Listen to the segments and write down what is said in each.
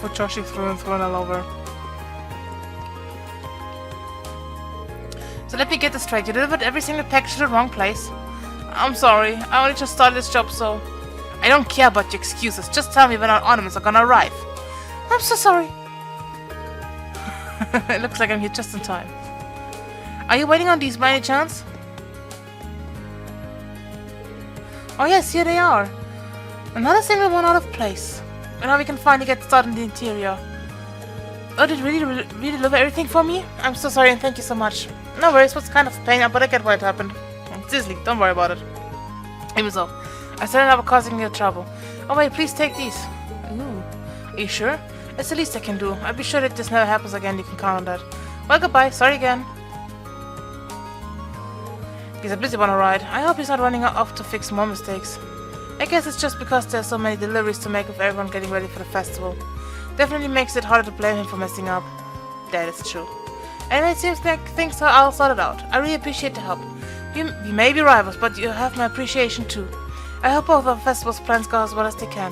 for Joshi thrown all over. So let me get this straight. You delivered every single package to the wrong place. I'm sorry. I only just started this job, so... I don't care about your excuses. Just tell me when our ornaments are gonna arrive. I'm so sorry. It looks like I'm here just in time. Are you waiting on these by any chance? Oh yes, here they are. Another single one out of place. And now we can finally get started in the interior. Oh, did you really deliver everything for me? I'm so sorry and thank you so much. No worries, what's kind of a pain, but I get why it happened. Seriously, don't worry about it. Even so, I certainly have causing you trouble. Oh wait, please take these. Ooh. Are you sure? It's the least I can do. I'll be sure that this never happens again, you can count on that. Well, goodbye, sorry again. He's a busy one, alright. I hope he's not running off to fix more mistakes. I guess it's just because there's so many deliveries to make of everyone getting ready for the festival. Definitely makes it harder to blame him for messing up. That is true. Anyway, it seems like things are all sorted out. I really appreciate the help. We may be rivals, but you have my appreciation too. I hope both of our festival's plans go as well as they can.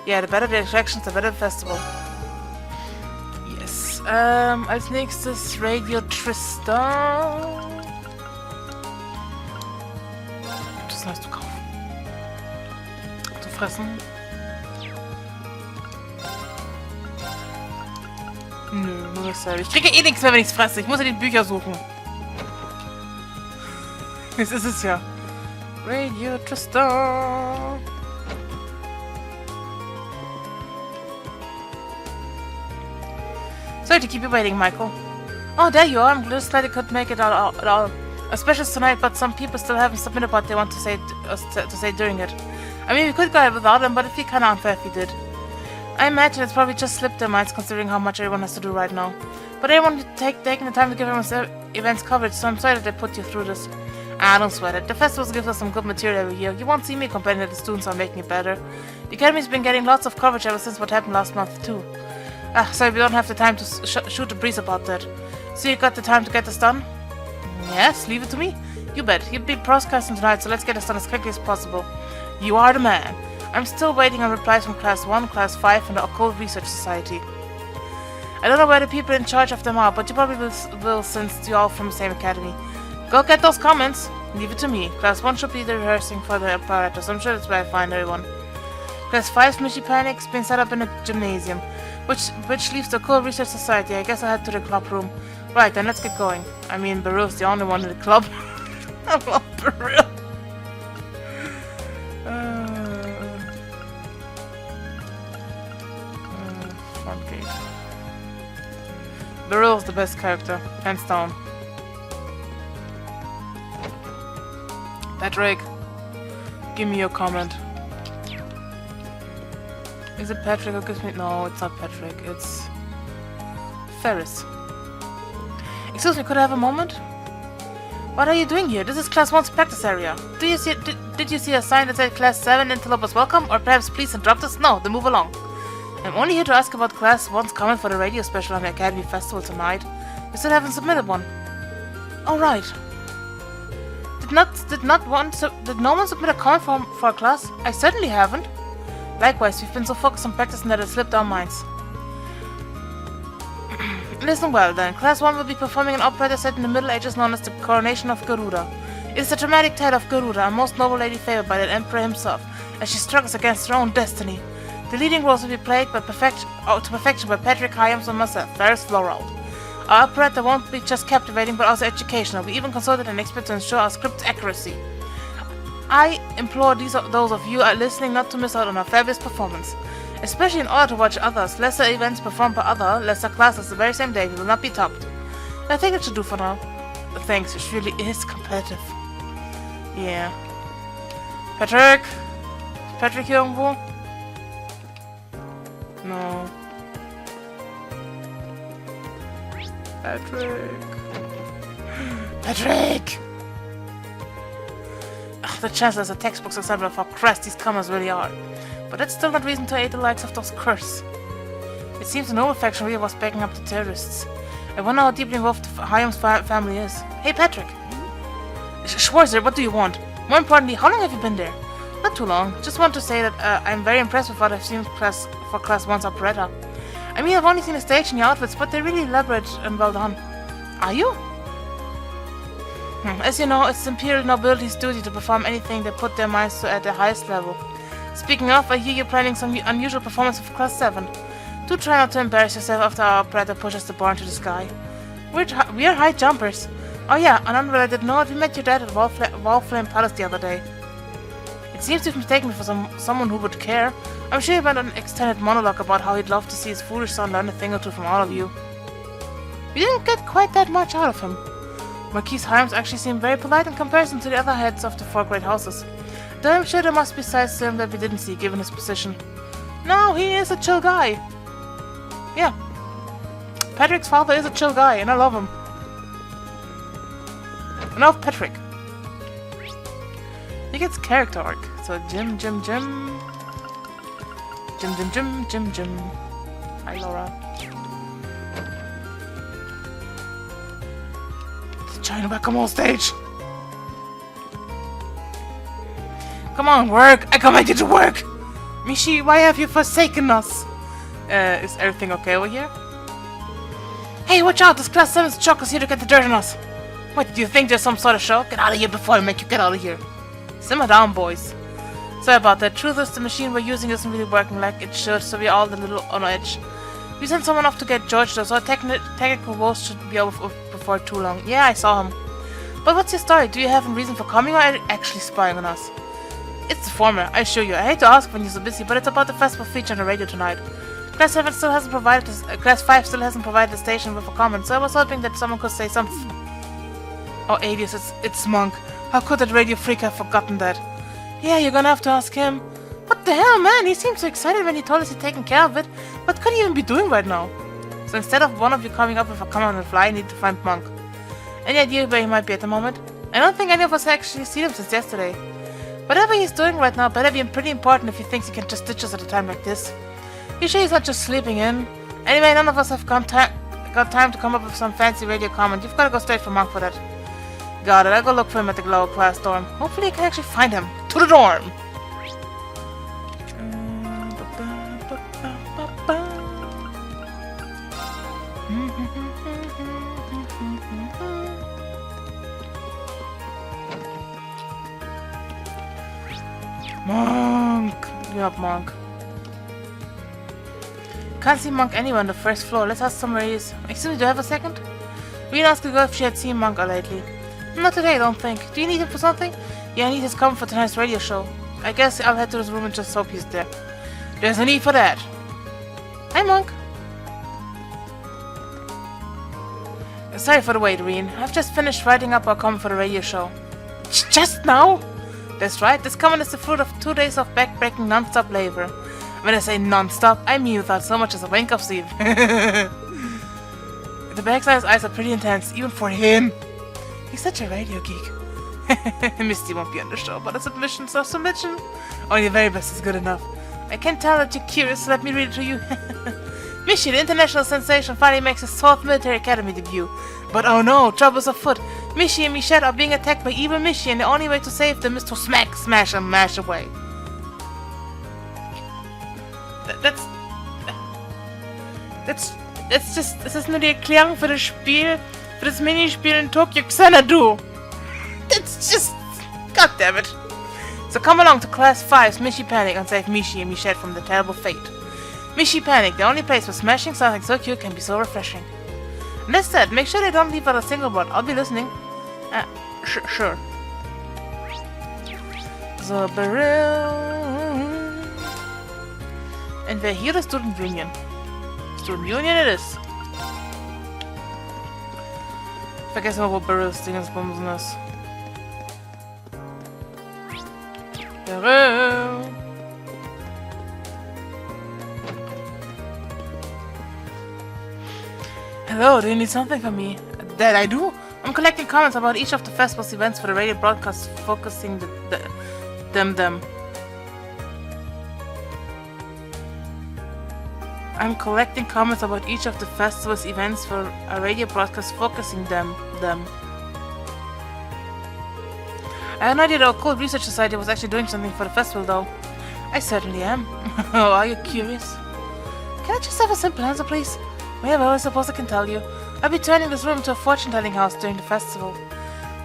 Yeah, the better the attractions, the better the festival. Yes. Als nächstes Radio Tristan. Das heißt, du kaufen. Zu fressen. Nö, nur dasselbe. Ich kriege eh nichts mehr, wenn ich's fresse. Ich muss ja die Bücher suchen. Das ist es ja. Radio Tristan. Sorry to keep you waiting, Michael. Oh, there you are. I'm just glad you could make it at all. Especially tonight, but some people still haven't submitted what they want to say during it. I mean, we could go ahead without them, but it'd be kind of unfair if we did. I imagine it's probably just slipped their minds considering how much everyone has to do right now. But everyone taking the time to give everyone's events coverage, so I'm sorry that they put you through this. Ah, don't sweat it. The festivals give us some good material every year. You won't see me complaining that the students are making it better. The Academy's been getting lots of coverage ever since what happened last month, too. Ah, sorry, we don't have the time to shoot the breeze about that. So you got the time to get this done? Yes, leave it to me. You bet. You'll be broadcasting tonight, so let's get this done as quickly as possible. You are the man. I'm still waiting on replies from Class 1, Class 5, and the Occult Research Society. I don't know where the people in charge of them are, but you probably will since you're all from the same academy. Go get those comments. Leave it to me. Class 1 should be the rehearsing for the apparatus. I'm sure that's where I find everyone. Class 5's Mishy Panic's been set up in a gymnasium, which leaves the Occult Research Society. I guess I'll head to the club room. Right, then let's get going. I mean, Baru's the only one in the club. I love Baru. Front gate. Baru's the best character, hands down. Patrick, give me your comment. Is it Patrick who gives me... No, it's not Patrick, it's... Ferris. Excuse me, could I have a moment? What are you doing here? This is Class 1's practice area. Did you see a sign that said Class 7 Antelope was welcome? Or perhaps please interrupt us? No, then move along. I'm only here to ask about Class 1's comment for the radio special on the Academy Festival tonight. You still haven't submitted one. Oh, right. Did no one submit a comment for a class? I certainly haven't. Likewise, we've been so focused on practicing that it slipped our minds. Listen well then, Class 1 will be performing an operetta set in the Middle Ages known as the Coronation of Garuda. It is a dramatic tale of Garuda, a most noble lady favored by the Emperor himself, as she struggles against her own destiny. The leading roles will be played to perfection by Patrick Hyams and myself, Ferris Florald. Our operetta won't be just captivating but also educational. We even consulted an expert to ensure our script's accuracy. I implore those of you listening not to miss out on our fabulous performance. Especially in order to watch others, lesser events performed by other, lesser classes the very same day will not be topped. I think it should do for now. Thanks, it really is competitive. Yeah. Patrick? Ist Patrick hier irgendwo? No. Patrick. Patrick! Ugh, the Chancellor's a textbook example of how crass these commas really are. But that's still not reason to aid the likes of those curs. It seems the noble faction really was backing up the terrorists. I wonder how deeply involved the Hyams family is. Hey Patrick! Schwarzer, what do you want? More importantly, how long have you been there? Not too long. Just want to say that I'm very impressed with what I've seen for Class 1's operetta. I mean, I've only seen the stage and the outfits, but they're really elaborate and well done. Are you? As you know, it's the Imperial Nobility's duty to perform anything they put their minds to at the highest level. Speaking of, I hear you're planning some unusual performance of Class 7. Do try not to embarrass yourself after our operator pushes the bar into the sky. We are high jumpers. Oh yeah, on unrelated note, we met your dad at Wallflame Palace the other day. It seems you've mistaken me for someone who would care. I'm sure he went on an extended monologue about how he'd love to see his foolish son learn a thing or two from all of you. We didn't get quite that much out of him. Marquis Harms actually seemed very polite in comparison to the other heads of the 4 great houses. Though I'm sure there must be sides to him that we didn't see given his position. No, he is a chill guy. Yeah. Patrick's father is a chill guy, and I love him. I love Patrick. He gets character arc. So Jim. Hi, Laura. China back on stage. Come on, work! I command you to work! Mishi, why have you forsaken us? Is everything okay over here? Hey, watch out! This Class 7's Chuck is here to get the dirt on us! What, do you think there's some sort of show? Get out of here before I make you get out of here! Simmer down, boys. Sorry about that. Truth is, the machine we're using isn't really working like it should, so we're all a little on edge. We sent someone off to get George though, so our technical woes should be over before too long. Yeah, I saw him. But what's your story? Do you have a reason for coming, or are you actually spying on us? It's the former, I assure you. I hate to ask when you're so busy, but it's about the festival feature on the radio tonight. Class 7 still hasn't provided Class 5 still hasn't provided the station with a comment, so I was hoping that someone could say something. Oh, Adius, it's Monk. How could that radio freak have forgotten that? Yeah, you're gonna have to ask him. What the hell, man? He seemed so excited when he told us he'd taken care of it. What could he even be doing right now? So instead of one of you coming up with a comment on the fly, I need to find Monk. Any idea where he might be at the moment? I don't think any of us actually seen him since yesterday. Whatever he's doing right now better be pretty important if he thinks he can just ditch us at a time like this. You sure he's not just sleeping in? Anyway, none of us have got time to come up with some fancy radio comment. You've got to go straight for Monk for that. Got it. I'll go look for him at the lower class dorm. Hopefully I can actually find him. To the dorm! Monk! Give up, Monk. Can't see Monk anywhere on the first floor. Let's ask somewhere he is. Excuse me, do you have a second? We asked the girl if she had seen Monk lately. Not today, I don't think. Do you need him for something? Yeah, I need his cover for tonight's radio show. I guess I'll head to his room and just hope he's there. There's no need for that. Hi, Monk. Sorry for the wait, Reen. I've just finished writing up our comment for the radio show. Just now? That's right. This comment is the fruit of 2 days of back-breaking non-stop labor. When I say non-stop, I mean without so much as a wink of sleep. The backside eyes are pretty intense, even for him. He's such a radio geek. Misty won't be on the show, but a submission, so submission. Only the very best is good enough. I can tell that you're curious, so let me read it to you. Mishi, the international sensation, finally makes his 12th military academy debut. But oh no, trouble's afoot. Mishi and Michette are being attacked by evil Mishi, and the only way to save them is to smack, smash, and mash away. Das ist nur die Erklärung für das Spiel, für das Minispiel in Tokyo Xanadu. That's just... God damn it. So come along to Class 5's Mishi Panic and save Mishi and Michette from the terrible fate. Mishi Panic, the only place where smashing something so cute can be so refreshing. And that said, make sure they don't leave out a single word. I'll be listening. Sure. So, Beryl... And we're here the Student Union. Student Union it is. Vergessen wir, wo Beryl's Dingensbumsen ist. Beryl! Hello, do you need something from me? That I do. I'm collecting comments about each of the festival's events for the radio broadcast, focusing them. I'm collecting comments about each of the festival's events for a radio broadcast, focusing them. I had no idea the Occult Research Society was actually doing something for the festival, though. I certainly am. Oh, are you curious? Can I just have a simple answer, please? Well, I suppose I can tell you. I'll be turning this room into a fortune-telling house during the festival.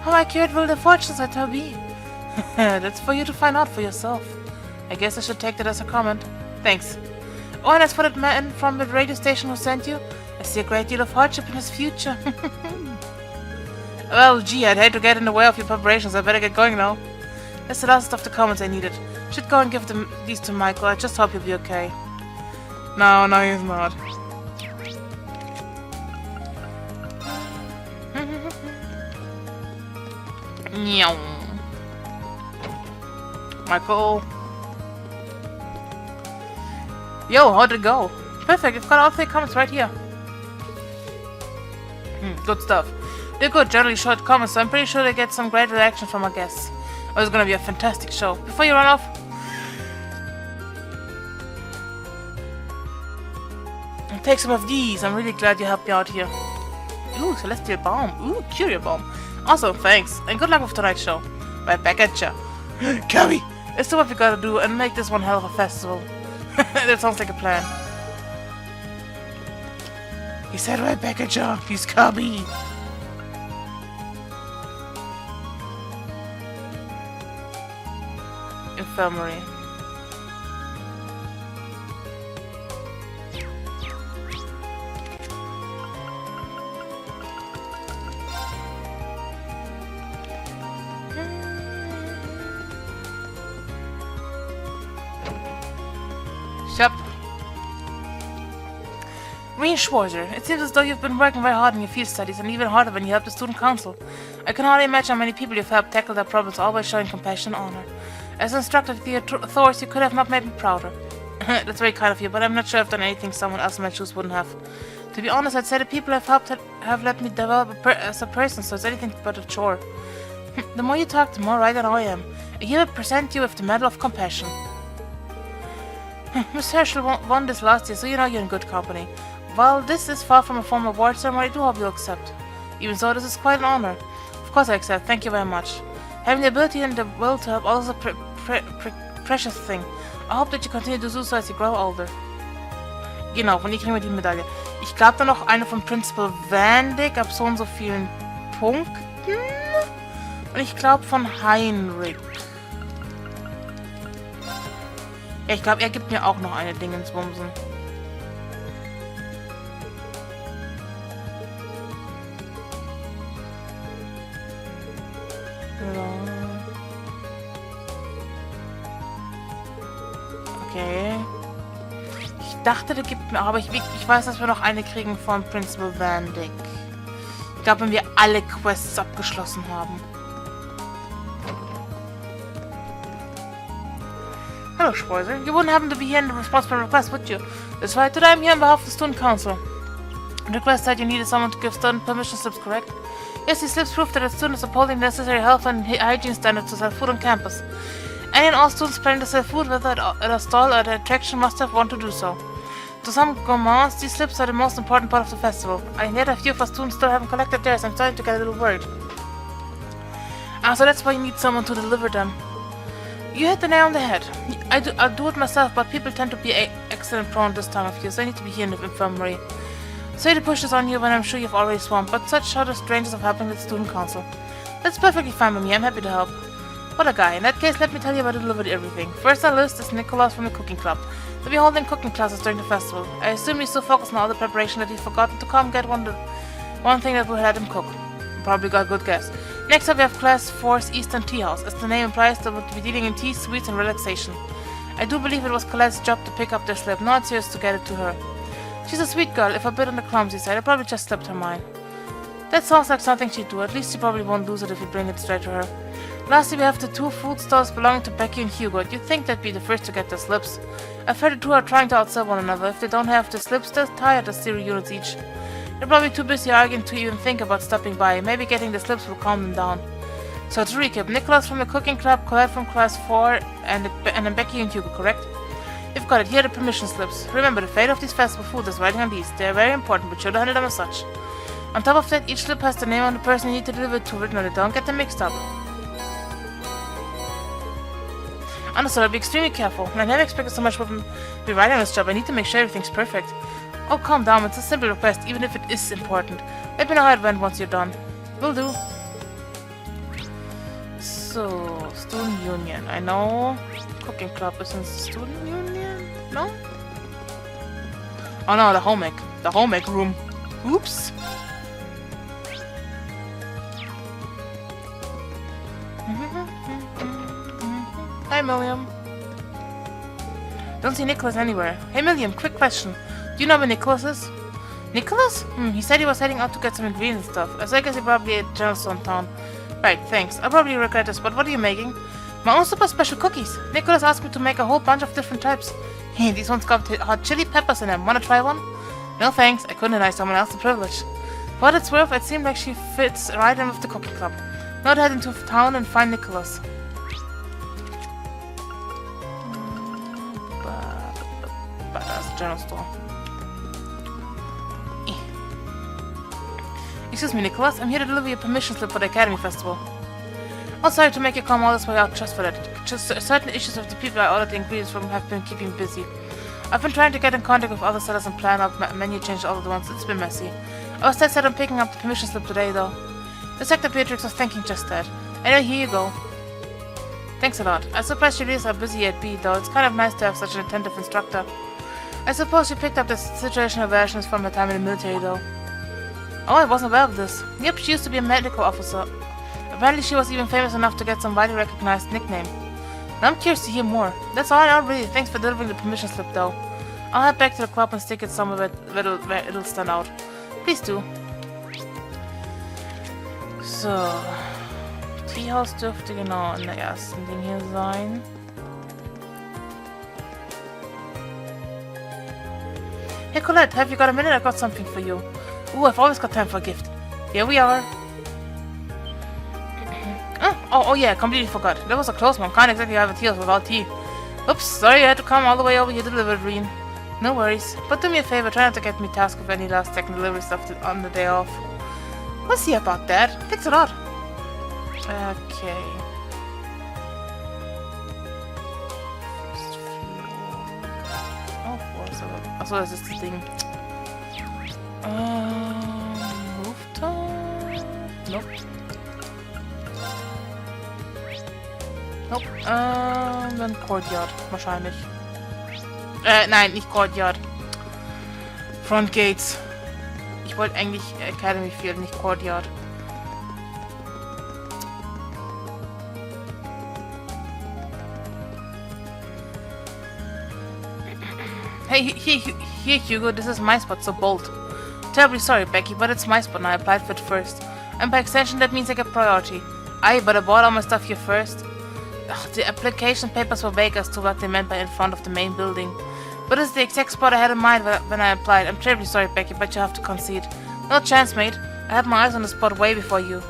How accurate will the fortunes I tell be? That's for you to find out for yourself. I guess I should take that as a comment. Thanks. Oh, and as for that man from the radio station who sent you, I see a great deal of hardship in his future. Well, gee, I'd hate to get in the way of your preparations. I better get going now. That's the last of the comments I needed. Should go and give these to Michael. I just hope he'll be okay. No, he's not. Michael. Yo, how'd it go? Perfect, you've got all 3 comments right here. Good stuff. They're good, generally short comments, so I'm pretty sure they get some great reaction from our guests. Oh, it's gonna be a fantastic show. Before you run off, take some of these. I'm really glad you helped me out here. Ooh, Celestial Balm. Ooh, Curio Balm. Awesome, thanks. And good luck with tonight's show. Right back at ya. Cabby, let's do what we gotta do and make this one hell of a festival. That sounds like a plan. He said right back at ya. He's Cabby. Infirmary. Yep. Reen Schwarzer, it seems as though you've been working very hard in your field studies and even harder when you helped the student council. I can hardly imagine how many people you've helped tackle their problems, always showing compassion and honor. As instructor to the authorities, you could have not made me prouder. That's very kind of you, but I'm not sure I've done anything someone else in my shoes wouldn't have. To be honest, I'd say the people I've helped have let me develop as a person, so it's anything but a chore. The more you talk, the more right I am. I hereby present you with the Medal of Compassion. Miss Herschel won this last year, so you know you're in good company. While this is far from a formal award ceremony, I do hope you'll accept. Even so, this is quite an honor. Of course I accept, thank you very much. Having the ability and the will to help others is a precious thing. I hope that you continue to do so as you grow older. Genau, von hier kriegen wir die Medaille. Ich glaube da noch eine von Principal Vandyck ab so und so vielen Punkten. Und ich glaube von Heinrich. Ja, ich glaube, er gibt mir auch noch eine Dingensbumsen. Okay. Ich dachte, der gibt mir, aber ich weiß, dass wir noch eine kriegen von Principal Vandyck. Ich glaube, wenn wir alle Quests abgeschlossen haben. Hello, Schwarzer. You wouldn't happen to be here in response to my request, would you? That's right. Today I'm here on behalf of the Student Council. The request said you needed someone to give student permission slips, correct? Yes, these slips prove that the students upholding the necessary health and hygiene standards to sell food on campus. Any and all students planning to sell food, whether at a stall or at an attraction, must have one to do so. To some gourmands, these slips are the most important part of the festival. And yet a few of our students still haven't collected theirs. I'm starting to get a little worried. So that's why you need someone to deliver them. You hit the nail on the head. I'll do it myself, but people tend to be accident prone this time of year, so I need to be here in the infirmary. Sorry to push this on you when I'm sure you've already swamped, but such are the strangers of helping the student council. That's perfectly fine by me. I'm happy to help. What a guy. In that case, let me tell you about everything. First on the list is Nicholas from the cooking club. They'll be holding cooking classes during the festival. I assume he's so focused on all the preparation that he's forgotten to come get one thing that will let him cook. Probably got a good guess. Next up we have Class 4's Eastern Tea House. As the name implies, they would be dealing in tea, sweets, and relaxation. I do believe it was Colette's job to pick up their slip. No, it's serious to get it to her. She's a sweet girl, if a bit on the clumsy side. I probably just slipped her mind. That sounds like something she'd do. At least she probably won't lose it if you bring it straight to her. Lastly, we have the 2 food stalls belonging to Becky and Hugo. You'd think they'd be the first to get their slips. I've heard the 2 are trying to outsell one another. If they don't have the slips, they'll tie at the 0 units each. They're probably too busy arguing to even think about stopping by. Maybe getting the slips will calm them down. So to recap, Nicholas from the cooking club, Colette from class 4, and then Becky and Hugo, correct? You've got it. Here are the permission slips. Remember, the fate of these festival foods is writing on these. They are very important, but should handle them as such. On top of that, each slip has the name of the person you need to deliver it to written on it. Don't get them mixed up. Honestly, I'll be extremely careful, and I never expected so much from me writing this job. I need to make sure everything's perfect. Oh, calm down. It's a simple request, even if it is important. Let me know how it went once you're done. Will do. So, student union. I know cooking club is in student union. No? Oh no, the home ec. The home ec room. Oops. Hi, Milliam. Don't see Nicholas anywhere. Hey, Milliam, quick question. Do you know where Nicholas is? Nicholas? He said he was heading out to get some ingredients and stuff. So I guess he probably ate Johnstone Town. Right, thanks. I'll probably regret this, but what are you making? My own super special cookies. Nicholas asked me to make a whole bunch of different types. Hey, these ones got hot chili peppers in them. Wanna try one? No thanks. I couldn't deny someone else the privilege. For what it's worth, it seemed like she fits right in with the cooking club. Now to head into town and find Nicholas. That's a general store. Excuse me, Nicholas. I'm here to deliver your permission slip for the Academy Festival. I'm sorry to make you come all this way out just for that. Just certain issues of the people I ordered the ingredients from have been keeping me busy. I've been trying to get in contact with other sellers and plan out menu changes all at once. It's been messy. I was dead set on picking up the permission slip today, though. The Sector Beatrix was thinking just that. Anyway, here you go. Thanks a lot. I'm surprised you ladies are busy at B, though. It's kind of nice to have such an attentive instructor. I suppose you picked up the situational aversions from her time in the military, though. Oh, I wasn't aware of this. Yep, she used to be a medical officer. Apparently she was even famous enough to get some widely recognized nickname. Now I'm curious to hear more. That's all I know, really. Thanks for delivering the permission slip, though. I'll head back to the club and stick it somewhere where it'll stand out. Please do. So... Teehaus dürfte genau in der ersten Ding hier sein. Hey Colette, have you got a minute? I've got something for you. Ooh, I've always got time for a gift. Here we are. Oh yeah, completely forgot. That was a close one. Can't exactly have a Teehaus without tea. Oops, sorry I had to come all the way over here to deliver it, Reen. No worries. But do me a favor, try not to get me tasked with any last second delivery stuff on the day off. We'll see about that. Thanks a lot. Okay. Oh, so das ist das Ding. Rooftop? Nope. Nope. Dann Courtyard, wahrscheinlich. Nein, nicht Courtyard. Front Gates. Ich wollte eigentlich Academy Field, nicht Courtyard. Hey, here, Hugo, this is my spot, so bold. Terribly sorry, Becky, but it's my spot and I applied for it first. And by extension, that means I get priority. Aye, but I bought all my stuff here first. Ugh, the application papers were vague as to what they meant by in front of the main building. But it's the exact spot I had in mind when I applied. I'm terribly sorry, Becky, but you have to concede. No chance, mate. I had my eyes on the spot way before you.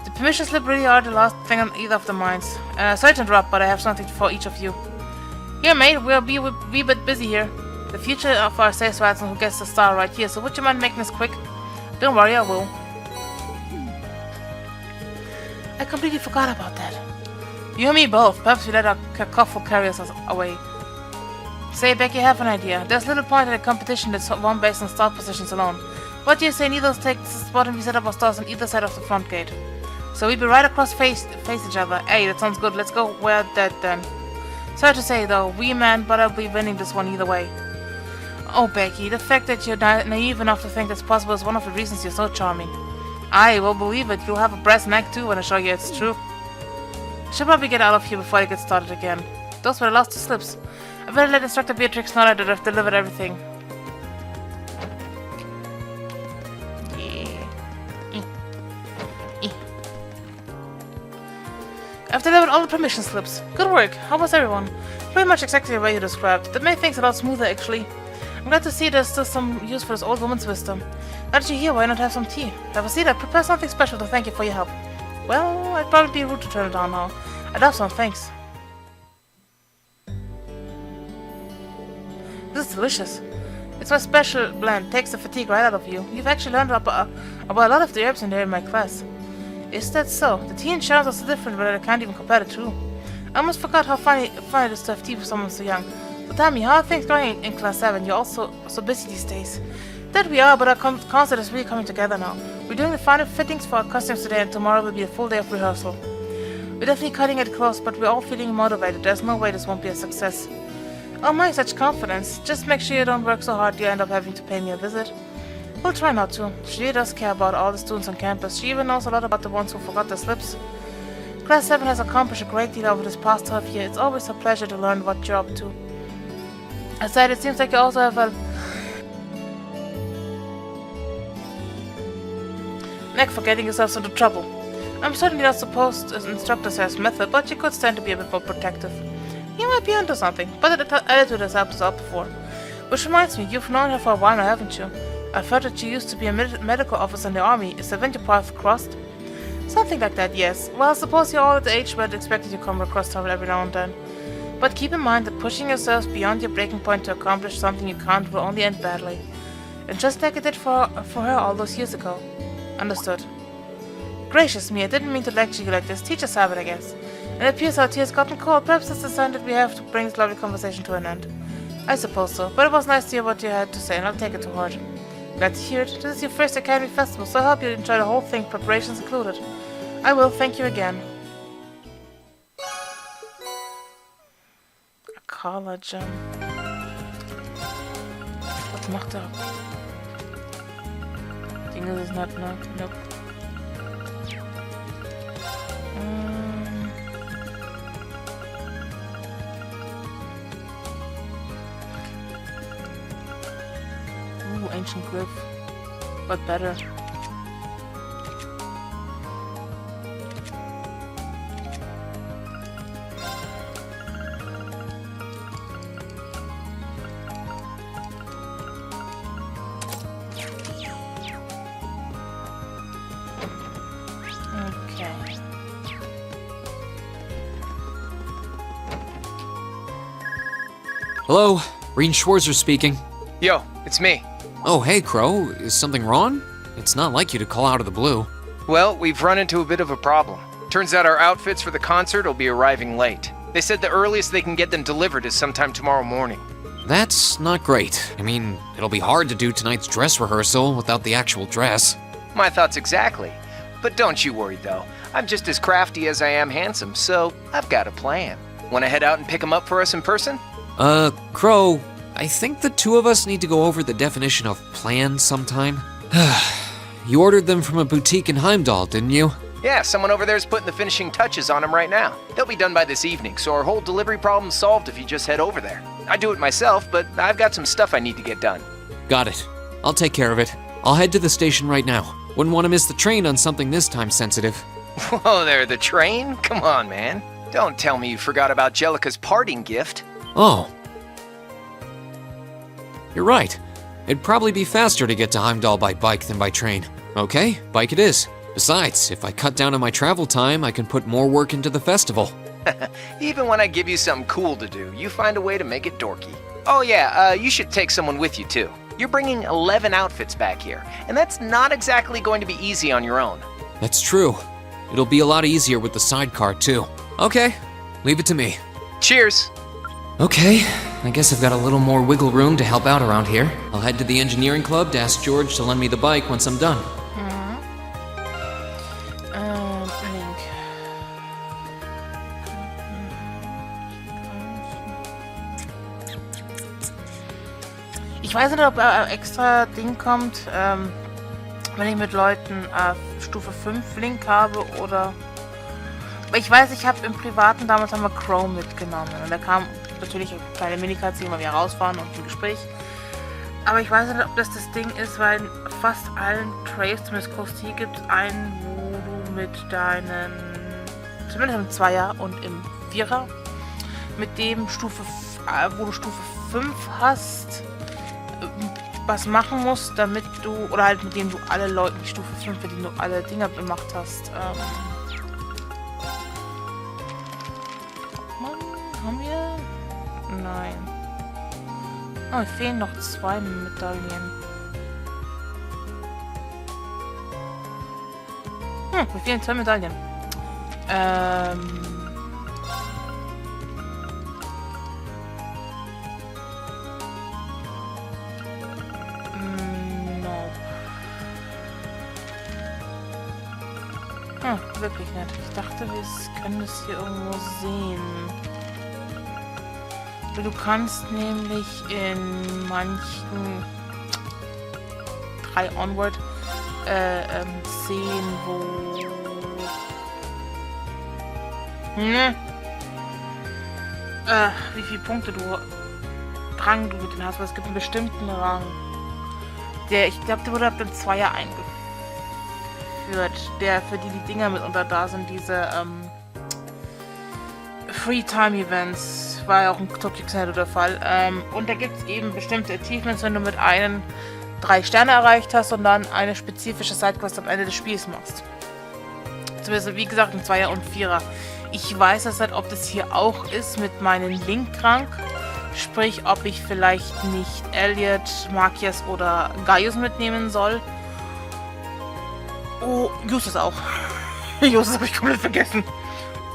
The permission slip really are the last thing on either of the minds. Sorry to interrupt, but I have something for each of you. Here, mate, we'll be a bit busy here. The future of our sales Watson who gets the star right here, so would you mind making this quick? Don't worry, I will. I completely forgot about that. You and me both. Perhaps we let our cacophony carry us away. Say, Becky, I have an idea. There's little point in a competition that's won based on start positions alone. What do you say neither take the spot and we set up our stars on either side of the front gate? So we'd be right across face each other. Hey, that sounds good. Let's go where that then. Sorry to say, though, we man, but I'll be winning this one either way. Oh, Becky, the fact that you're naive enough to think that's possible is one of the reasons you're so charming. I will believe it. You'll have a brass neck, too, when I show you it's true. I should probably get out of here before I get started again. Those were the last two slips. I better let Instructor Beatrix know that I've delivered everything. I've delivered all the permission slips. Good work. How was everyone? Pretty much exactly the way you described. That made things a lot smoother, actually. I'm glad to see there's still some use for this old woman's wisdom. Now that you're here, why not have some tea? Have a seat. I'd prepare something special to thank you for your help. Well, I'd probably be rude to turn it down now. I'd have some, thanks. This is delicious. It's my special blend. Takes the fatigue right out of you. You've actually learned about a lot of the herbs in there in my class. Is that so? The tea and shells are so different that I can't even compare the two. I almost forgot how funny it is to have tea with someone so young. So tell me, how are things going in Class 7? You're all so busy these days. That we are, but our concert is really coming together now. We're doing the final fittings for our costumes today, and tomorrow will be a full day of rehearsal. We're definitely cutting it close, but we're all feeling motivated. There's no way this won't be a success. Oh my, such confidence. Just make sure you don't work so hard you end up having to pay me a visit. We'll try not to. She really does care about all the students on campus. She even knows a lot about the ones who forgot their slips. Class 7 has accomplished a great deal over this past half year. It's always a pleasure to learn what you're up to. Aside, it seems like you also have a knack for getting yourselves into trouble. I'm certainly not supposed to instruct us as method, but you could stand to be a bit more protective. You might be onto something, but the attitude has helped us out before. Which reminds me, you've known her for a while now, haven't you? I've heard that you used to be a medical officer in the army. Is the venture path crossed? Something like that, yes. Well, I suppose you're all at the age where it's expected you come across trouble every now and then. But keep in mind that pushing yourselves beyond your breaking point to accomplish something you can't will only end badly. And just like it did for her all those years ago. Understood. Gracious me, I didn't mean to lecture you like this. Teachers have it, I guess. And it appears our tea has gotten cold. Perhaps it's a sign that we have to bring this lovely conversation to an end. I suppose so, but it was nice to hear what you had to say, and I'll take it to heart. Glad to hear it. This is your first Academy Festival, so I hope you enjoy the whole thing, preparations included. I will, thank you again. A college, Wat macht er? Dinge is not, no, nope. Ancient glyph, but better. Okay. Hello, Rean Schwarzer speaking. Yo, it's me. Oh, hey, Crow. Is something wrong? It's not like you to call out of the blue. Well, we've run into a bit of a problem. Turns out our outfits for the concert will be arriving late. They said the earliest they can get them delivered is sometime tomorrow morning. That's not great. I mean, it'll be hard to do tonight's dress rehearsal without the actual dress. My thoughts exactly. But don't you worry, though. I'm just as crafty as I am handsome, so I've got a plan. Want to head out and pick them up for us in person? Crow, I think the two of us need to go over the definition of plan sometime. You ordered them from a boutique in Heimdall, didn't you? Yeah, someone over there's putting the finishing touches on them right now. They'll be done by this evening, so our whole delivery problem's solved if you just head over there. I do it myself, but I've got some stuff I need to get done. Got it. I'll take care of it. I'll head to the station right now. Wouldn't want to miss the train on something this time sensitive. Whoa there, the train? Come on, man. Don't tell me you forgot about Jellica's parting gift. Oh. You're right. It'd probably be faster to get to Heimdall by bike than by train. Okay, bike it is. Besides, if I cut down on my travel time, I can put more work into the festival. Even when I give you something cool to do, you find a way to make it dorky. Oh yeah, you should take someone with you too. You're bringing 11 outfits back here, and that's not exactly going to be easy on your own. That's true. It'll be a lot easier with the sidecar too. Okay, leave it to me. Cheers! Okay, I guess I've got a little more wiggle room to help out around here. I'll head to the engineering club to ask George to lend me the bike once I'm done. Link. Ich weiß nicht, ob extra Ding kommt, wenn ich mit Leuten Stufe 5 Link habe oder... Aber ich weiß, ich habe im Privaten damals haben wir Crow mitgenommen und da kam natürlich eine kleine Mini-Cutscene, weil wir rausfahren und ein Gespräch. Aber ich weiß nicht, ob das Ding ist, weil in fast allen Trails, zumindest Kosti, gibt es einen, wo du mit deinen, zumindest im 2er und im 4er, mit dem wo du Stufe 5 hast, was machen musst, damit du, oder halt mit dem du alle Leute, die Stufe 5, mit denen du alle Dinger gemacht hast, haben wir? Nein. Oh, mir fehlen noch 2 Medaillen. Mir fehlen 2 Medaillen. Hm, wirklich nett. Ich dachte, wir können das hier irgendwo sehen. Du kannst nämlich in manchen 3 Onward sehen, wo... wie viele Punkte Rang du mit denen hast, weil es gibt einen bestimmten Rang. Ich glaube, der wurde ab dem 2er eingeführt. Der für die Dinger mitunter da sind, diese Free-Time-Events. War ja auch ein Topic Center der Fall. Und da gibt es eben bestimmte Achievements, wenn du mit einem 3 Sterne erreicht hast und dann eine spezifische Sidequest am Ende des Spiels machst. Zumindest, wie gesagt, im 2er und 4er. Ich weiß jetzt nicht, ob das hier auch ist mit meinem Link-Rank. Sprich, ob ich vielleicht nicht Elliot, Markias oder Gaius mitnehmen soll. Oh, Justus auch. Justus habe ich komplett vergessen.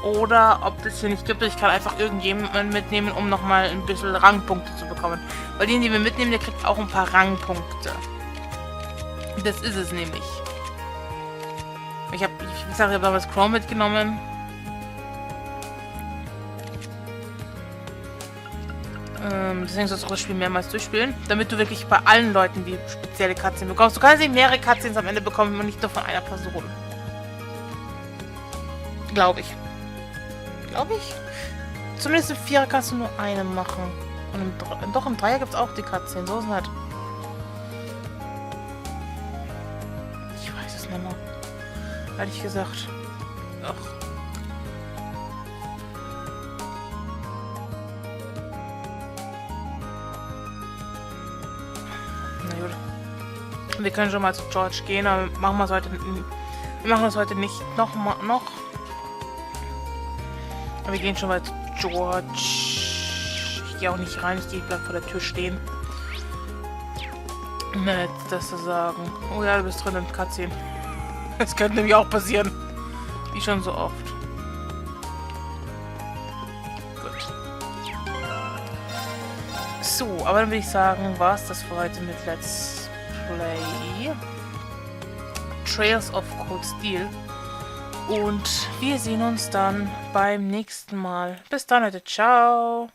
Oder ob das hier nicht gibt. Ich kann einfach irgendjemanden mitnehmen, um nochmal ein bisschen Rangpunkte zu bekommen. Weil den wir mitnehmen, der kriegt auch ein paar Rangpunkte. Das ist es nämlich. Wie gesagt, ich habe damals Crow mitgenommen. Deswegen sollst du das Spiel mehrmals durchspielen, damit du wirklich bei allen Leuten die spezielle Cutscene bekommst. Du kannst nicht mehrere Cutscenes am Ende bekommen und nicht nur von einer Person. Glaube ich. Glaube ich. Zumindest im 4er kannst du nur eine machen. Und doch im 3er gibt es auch die Cutscene. So ist es nicht. Ich weiß es nicht mehr. Ehrlich gesagt. Ach. Na gut. Wir können schon mal zu George gehen, aber machen wir es heute. Wir machen das heute nicht noch. Aber wir gehen schon mal zu George. Ich gehe auch nicht rein, ich bleib vor der Tür stehen. Nett, das zu sagen. Oh ja, du bist drin in Cutscene. Das könnte nämlich auch passieren. Wie schon so oft. Gut. So, aber dann würde ich sagen, war es das für heute mit Let's Play Trails of Cold Steel. Und wir sehen uns dann beim nächsten Mal. Bis dann, Leute. Ciao.